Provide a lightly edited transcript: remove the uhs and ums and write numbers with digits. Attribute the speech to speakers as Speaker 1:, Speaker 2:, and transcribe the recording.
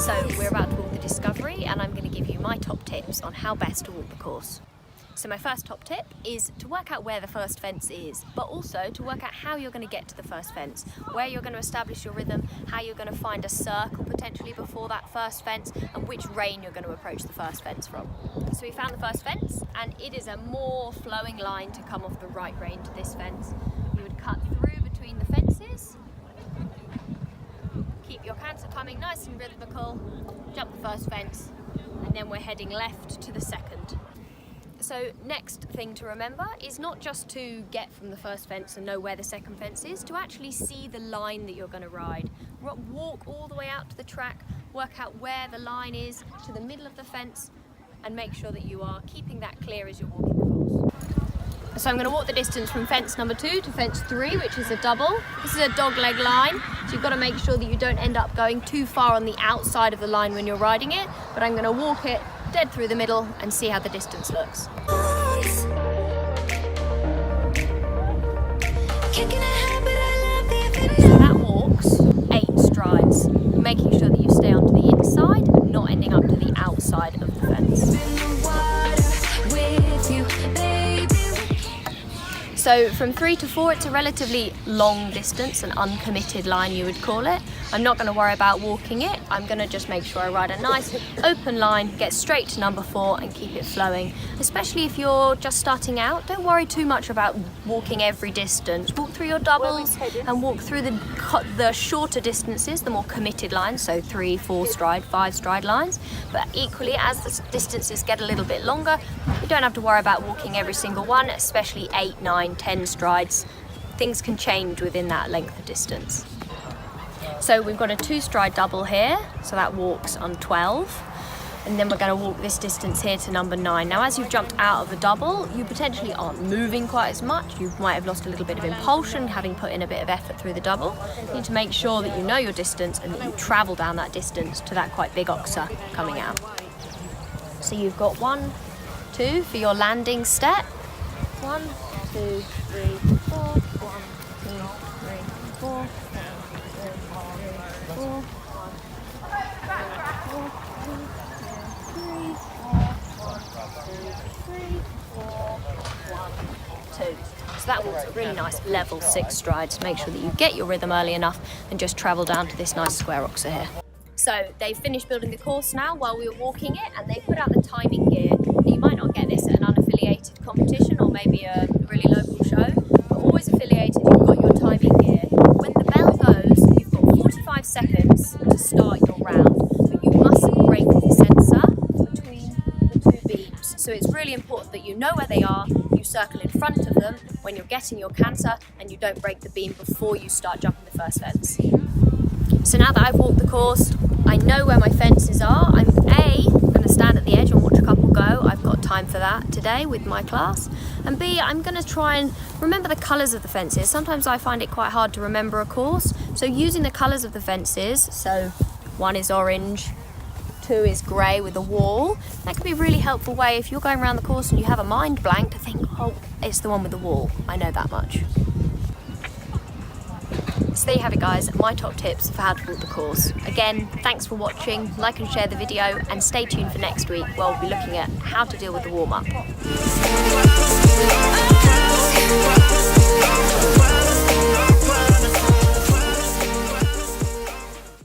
Speaker 1: So we're about to walk the Discovery and I'm going to give you my top tips on how best to walk the course. So my first top tip is to work out where the first fence is, but also to work out how you're going to get to the first fence, where you're going to establish your rhythm, how you're going to find a circle potentially before that first fence, and which rein you're going to approach the first fence from. So we found the first fence, and it is a more flowing line to come off the right rein to this fence. You would cut through between the fences, keep your canter coming nice and rhythmical, jump the first fence, and then we're heading left to the second. So next thing to remember is not just to get from the first fence and know where the second fence is, to actually see the line that you're going to ride. Walk all the way out to the track, work out where the line is to the middle of the fence, and make sure that you are keeping that clear as you're walking the course. So I'm going to walk the distance from fence number 2 to fence 3, which is a double. This is a dog leg line, so you've got to make sure that you don't end up going too far on the outside of the line when you're riding it, but I'm going to walk it dead through the middle and see how the distance looks. So that walks 8 strides, making sure that you stay onto the inside, not ending up to the outside of the fence. So from 3 to 4, it's a relatively long distance, an uncommitted line you would call it. I'm not going to worry about walking it. I'm going to just make sure I ride a nice open line, get straight to number 4 and keep it flowing. Especially if you're just starting out, don't worry too much about walking every distance. Walk through your doubles and walk through the shorter distances, the more committed lines, so 3, 4 stride, 5 stride lines. But equally, as the distances get a little bit longer, you don't have to worry about walking every single one, especially 8, 9, 10 strides. Things can change within that length of distance. So we've got a 2-stride double here, so that walks on 12. And then we're going to walk this distance here to number 9. Now as you've jumped out of the double, you potentially aren't moving quite as much. You might have lost a little bit of impulsion, having put in a bit of effort through the double. You need to make sure that you know your distance and that you travel down that distance to that quite big oxer coming out. So you've got 1, 2 for your landing step. 1, 2, 3, 4, 1, 2, 3, 4. So that walks a really nice level 6 strides. Make sure that you get your rhythm early enough and just travel down to this nice square oxer here. So they've finished building the course now while we were walking it, and they put out the timing gear. Now, you might not get this at an unaffiliated competition or maybe a really local show, but always affiliated, you've got your timing gear. When the bell goes, you've got 45 seconds to start your round, but you mustn't break the sensor between the 2 beams. So it's really important that you know where they are, you circle in front of them when you're getting your canter, and you don't break the beam before you start jumping the first fence. So now that I've walked the course, I know where my fences are. I'm going to stand at the edge and watch a couple go. I've got time for that today with my class. And B, I'm going to try and remember the colours of the fences. Sometimes I find it quite hard to remember a course. So using the colours of the fences, so 1 is orange, 2 is grey with a wall, that could be a really helpful way if you're going around the course and you have a mind blank to think, oh, it's the one with the wall. I know that much. So there you have it guys, my top tips for how to walk the course. Again, thanks for watching, like and share the video, and stay tuned for next week where we'll be looking at how to deal with the warm-up.